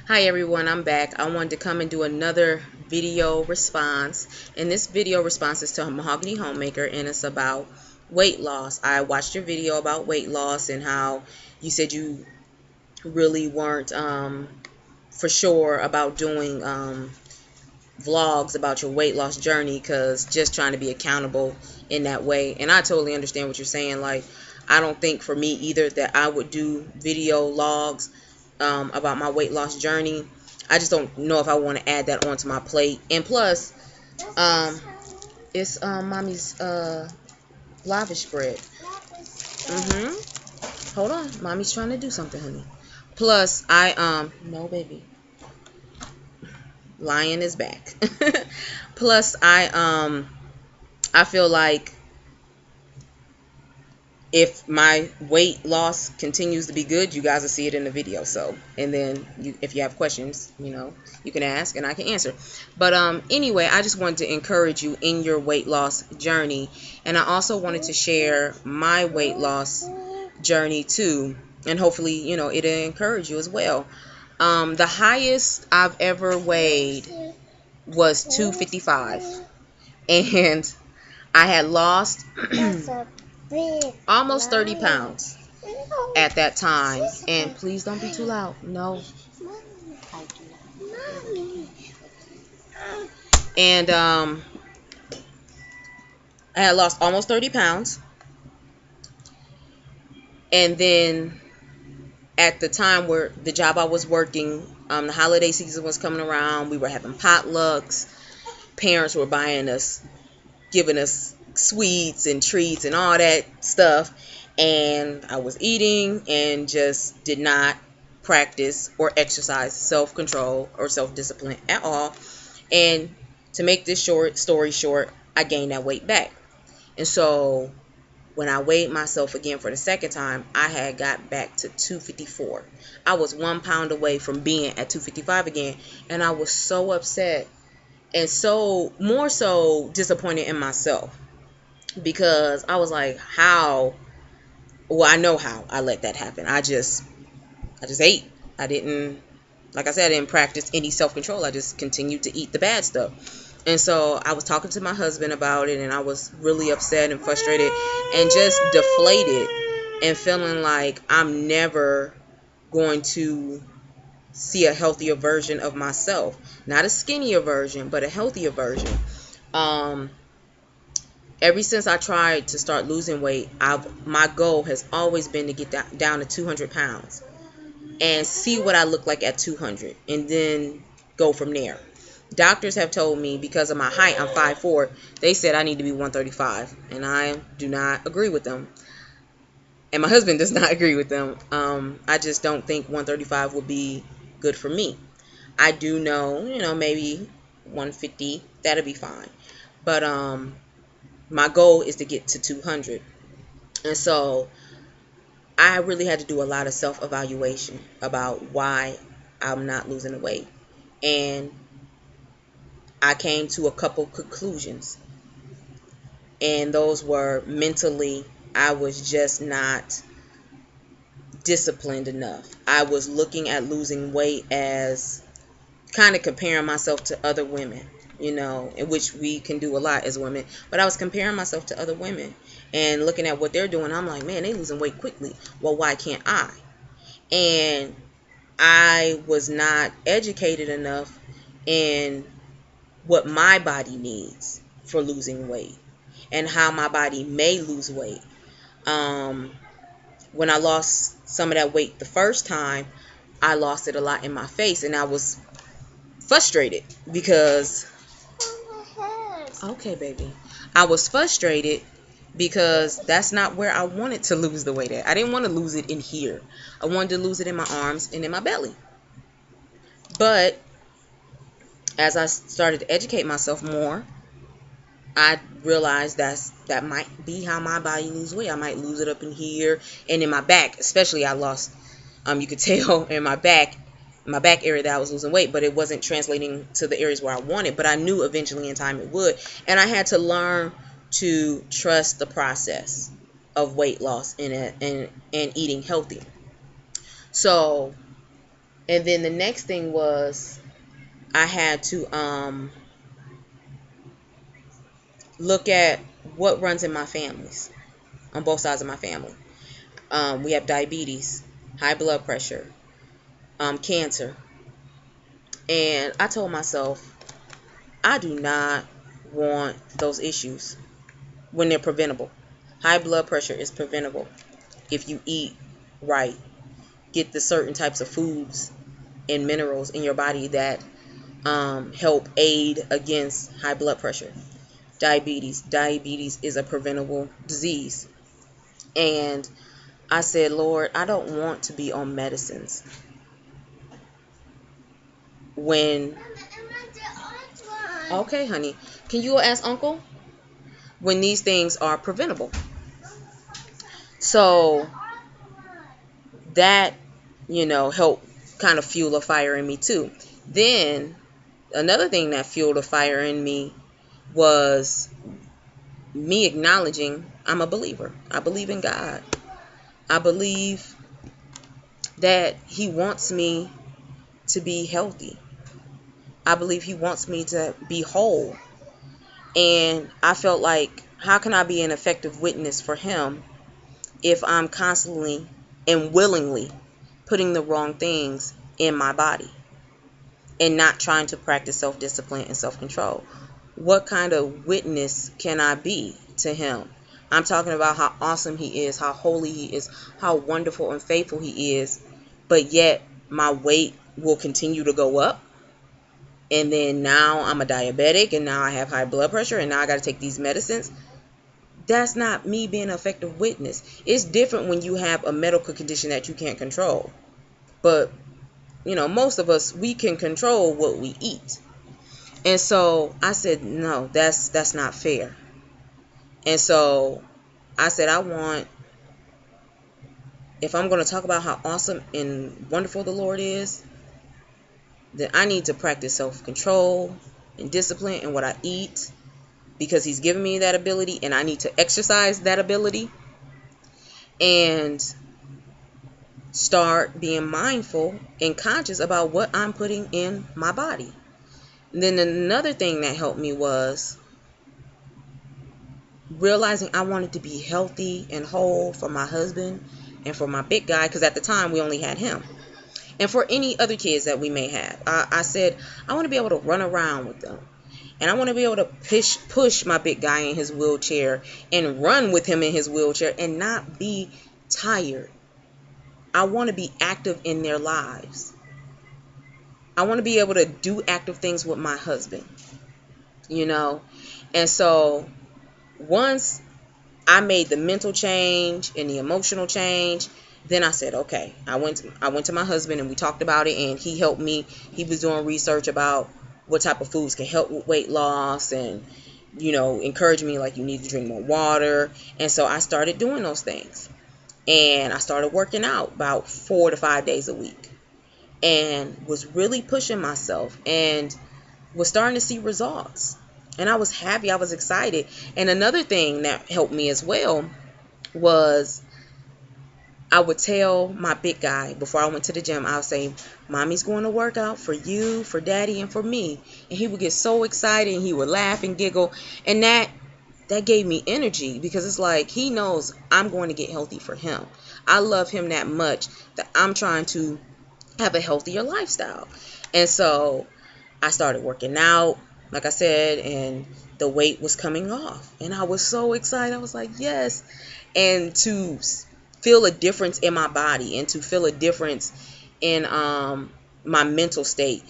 Hi everyone, I'm back. I wanted to come and do another video response. And this video response is to Mayhogany Homemaker, and it's about weight loss. I watched your video about weight loss and how you said you really weren't for sure about doing vlogs about your weight loss journey, because just trying to be accountable in that way. And I totally understand what you're saying. Like, I don't think for me either that I would do video logs about my weight loss journey. I just don't know if I want to add that onto my plate. And plus, um, it's mommy's lavish bread. Hold on, mommy's trying to do something, honey. Plus, no baby, lion is back. Plus, I feel like if my weight loss continues to be good, you guys will see it in the video. So, and then if you have questions, you can ask and I can answer. But anyway, I just wanted to encourage you in your weight loss journey. And I also wanted to share my weight loss journey too. And hopefully, it'll encourage you as well. The highest I've ever weighed was 255. And I had lost almost 30 pounds at that time. And please don't be too loud. No. And I had lost almost 30 pounds. And then at the time where the job I was working, the holiday season was coming around. We were having potlucks. Parents were giving us sweets and treats and all that stuff. And I was eating and just did not practice or exercise self-control or self-discipline at all. And to make this story short, I gained that weight back. And so when I weighed myself again for the second time, I had got back to 254. I was 1 pound away from being at 255 again. And I was so upset and more so disappointed in myself, because I was like, how? Well, I know how I let that happen. I just ate. I didn't, like I said, I didn't practice any self-control. I just continued to eat the bad stuff. And so I was talking to my husband about it, and I was really upset and frustrated and just deflated and feeling like I'm never going to see a healthier version of myself. Not a skinnier version, but a healthier version. Ever since I tried to start losing weight, my goal has always been to get down to 200 pounds and see what I look like at 200 and then go from there. Doctors have told me, because of my height, I'm 5'4", they said I need to be 135, and I do not agree with them. And my husband does not agree with them. I just don't think 135 would be good for me. I do know, maybe 150, that'll be fine. But my goal is to get to 200. And so I really had to do a lot of self-evaluation about why I'm not losing the weight. And I came to a couple conclusions. And those were, mentally, I was just not disciplined enough. I was looking at losing weight as kind of comparing myself to other women, in which we can do a lot as women. But I was comparing myself to other women and looking at what they're doing. I'm like, man, they losing weight quickly. Well, why can't I? And I was not educated enough in what my body needs for losing weight and how my body may lose weight. When I lost some of that weight the first time, I lost it a lot in my face, and I was frustrated because, okay, baby, I was frustrated because that's not where I wanted to lose the weight at. I didn't want to lose it in here. I wanted to lose it in my arms and in my belly. But as I started to educate myself more, I realized that might be how my body loses weight. I might lose it up in here and in my back. Especially, I lost, you could tell in my back area that I was losing weight, but it wasn't translating to the areas where I wanted. But I knew eventually in time it would. And I had to learn to trust the process of weight loss and eating healthy. So And then the next thing was I had to look at what runs in my families, on both sides of my family. We have diabetes, high blood pressure, cancer. And I told myself, I do not want those issues when they're preventable. High blood pressure is preventable if you eat right, get the certain types of foods and minerals in your body that help aid against high blood pressure. Diabetes is a preventable disease. And I said, Lord, I don't want to be on medicines when, okay, honey, can you go ask uncle, when these things are preventable? So that, helped kind of fuel a fire in me too. Then another thing that fueled a fire in me was me acknowledging I'm a believer. I believe in God. I believe that He wants me to be healthy. I believe He wants me to be whole. And I felt like, how can I be an effective witness for Him if I'm constantly and willingly putting the wrong things in my body and not trying to practice self-discipline and self-control? What kind of witness can I be to Him? I'm talking about how awesome He is, how holy He is, how wonderful and faithful He is, but yet my weight will continue to go up. And then now I'm a diabetic, and now I have high blood pressure, and now I got to take these medicines. That's not me being an effective witness. It's different when you have a medical condition that you can't control. But, most of us, we can control what we eat. And so I said, no, that's not fair. And so I said, if I'm going to talk about how awesome and wonderful the Lord is, then I need to practice self-control and discipline in what I eat, because He's given me that ability, and I need to exercise that ability and start being mindful and conscious about what I'm putting in my body. And then another thing that helped me was realizing I wanted to be healthy and whole for my husband and for my big guy, because at the time we only had him. And for any other kids that we may have. I said, I want to be able to run around with them. And I want to be able to push my big guy in his wheelchair and run with him in his wheelchair and not be tired. I want to be active in their lives. I want to be able to do active things with my husband. And so once I made the mental change and the emotional change, then I said, okay. I went to my husband, and we talked about it, and he helped me. He was doing research about what type of foods can help with weight loss, and encouraged me, like, you need to drink more water. And so I started doing those things, and I started working out about 4 to 5 days a week, and was really pushing myself, and was starting to see results. And I was happy. I was excited. And another thing that helped me as well was I would tell my big guy before I went to the gym, I would say, Mommy's going to work out for you, for Daddy, and for me. And he would get so excited, and he would laugh and giggle. And that gave me energy, because it's like he knows I'm going to get healthy for him. I love him that much that I'm trying to have a healthier lifestyle. And so I started working out, like I said, and the weight was coming off. And I was so excited. I was like, yes. And to feel a difference in my body, and to feel a difference in my mental state.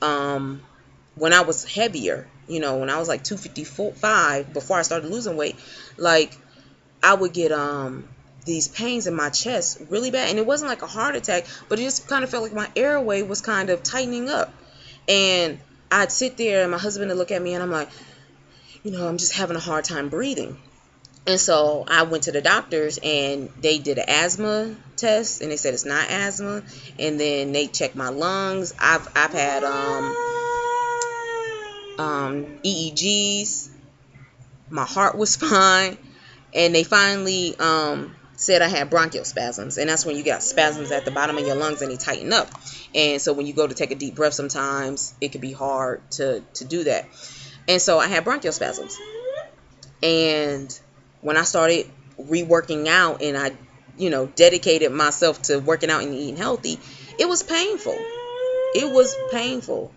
When I was heavier, when I was like 255, before I started losing weight, like, I would get these pains in my chest really bad. And it wasn't like a heart attack, but it just kind of felt like my airway was kind of tightening up. And I'd sit there, and my husband would look at me, and I'm like, I'm just having a hard time breathing. And so I went to the doctors, and they did an asthma test, and they said it's not asthma. And then they checked my lungs. I've had EEGs. My heart was fine. And they finally said I had bronchial spasms, and that's when you got spasms at the bottom of your lungs and they tighten up. And so when you go to take a deep breath, sometimes it can be hard to do that. And so I had bronchial spasms. And when I started reworking out and I, dedicated myself to working out and eating healthy, it was painful. It was painful.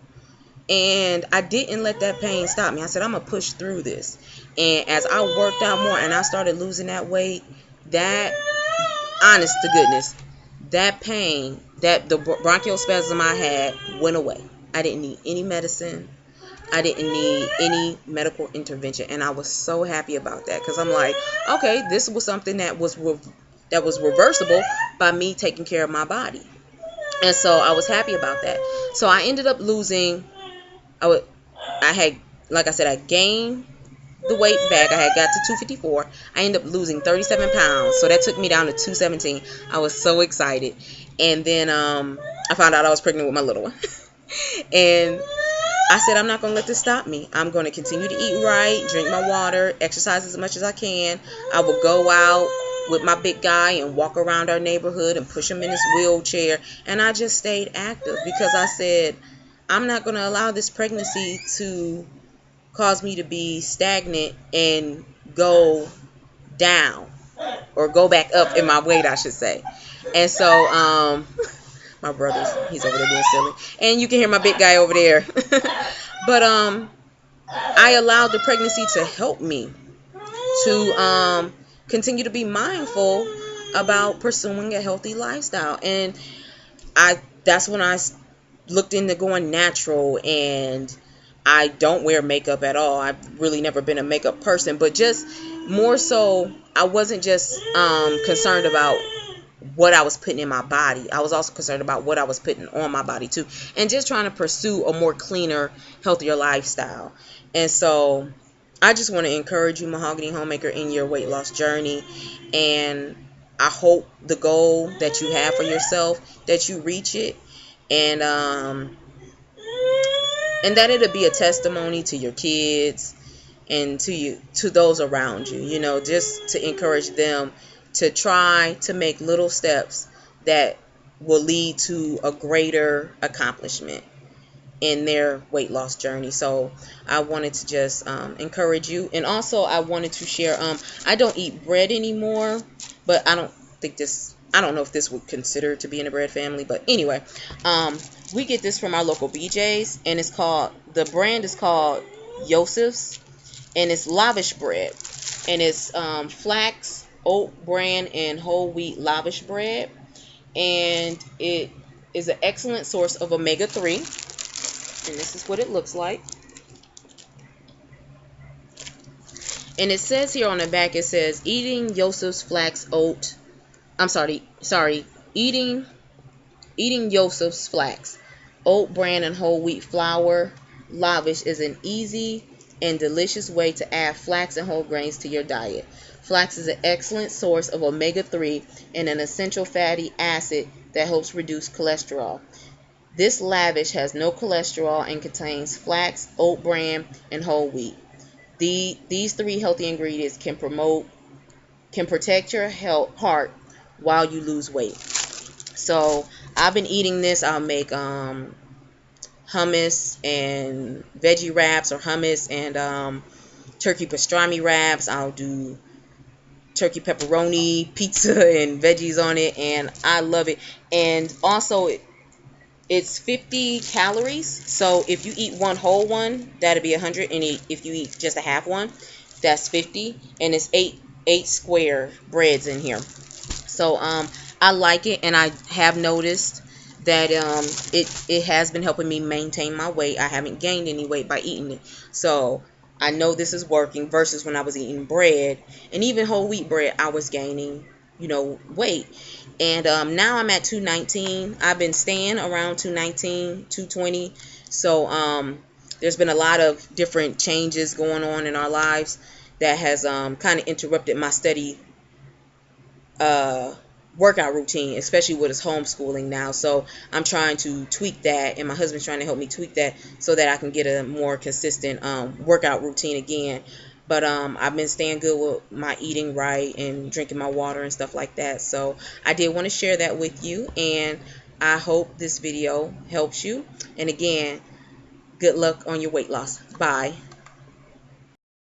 And I didn't let that pain stop me. I said, I'm going to push through this. And as I worked out more and I started losing that weight, that, honest to goodness, that pain, that the bronchial spasm I had went away. I didn't need any medicine. I didn't need any medical intervention. And I was so happy about that, because I'm like, okay, this was something that was reversible by me taking care of my body. And so I was happy about that. So I ended up losing, I had, like I said, I gained the weight back. I had got to 254. I ended up losing 37 pounds. So that took me down to 217. I was so excited. And then I found out I was pregnant with my little one. And I said, I'm not going to let this stop me. I'm going to continue to eat right, drink my water, exercise as much as I can. I will go out with my big guy and walk around our neighborhood and push him in his wheelchair. And I just stayed active, because I said, I'm not going to allow this pregnancy to cause me to be stagnant and go down, or go back up in my weight, I should say. And so my brother's, he's over there being silly, and you can hear my big guy over there. But I allowed the pregnancy to help me to continue to be mindful about pursuing a healthy lifestyle. And that's when I looked into going natural, and I don't wear makeup at all. I've really never been a makeup person, but just more so, I wasn't just concerned about what I was putting in my body. I was also concerned about what I was putting on my body too, and just trying to pursue a more cleaner, healthier lifestyle. And so I just want to encourage you, Mayhogany Homemaker, in your weight loss journey. And I hope the goal that you have for yourself, that you reach it, and that it'll be a testimony to your kids and to those around you, just to encourage them to try to make little steps that will lead to a greater accomplishment in their weight loss journey. So I wanted to just encourage you. And also I wanted to share, I don't eat bread anymore, but I don't know if this would consider to be in a bread family, but anyway, we get this from our local BJ's, and the brand is called Yosef's, and it's lavish bread, and it's flax, oat bran, and whole wheat lavish bread, and it is an excellent source of omega-3, and this is what it looks like. And it says here on the back, it says, eating Yosef's flax oat, eating Yosef's flax, oat bran, and whole wheat flour lavish is an easy and delicious way to add flax and whole grains to your diet. Flax is an excellent source of omega-3 and an essential fatty acid that helps reduce cholesterol. This lavish has no cholesterol and contains flax, oat bran, and whole wheat. These three healthy ingredients can protect your heart while you lose weight. So I've been eating this. I'll make hummus and veggie wraps, or hummus and turkey pastrami wraps. I'll do turkey pepperoni pizza and veggies on it, and I love it. And also it's 50 calories, so if you eat one whole one, that'll be 100, and if you eat just a half one, that's 50, and it's eight square breads in here. So I like it, and I have noticed that it has been helping me maintain my weight. I haven't gained any weight by eating it. So I know this is working, versus when I was eating bread, and even whole wheat bread, I was gaining, weight. And now I'm at 219. I've been staying around 219, 220. So there's been a lot of different changes going on in our lives that has kind of interrupted my steady workout routine, especially with us homeschooling now. So I'm trying to tweak that, and my husband's trying to help me tweak that so that I can get a more consistent workout routine again. But I've been staying good with my eating right and drinking my water and stuff like that. So I did want to share that with you, and I hope this video helps you. And again, good luck on your weight loss. Bye.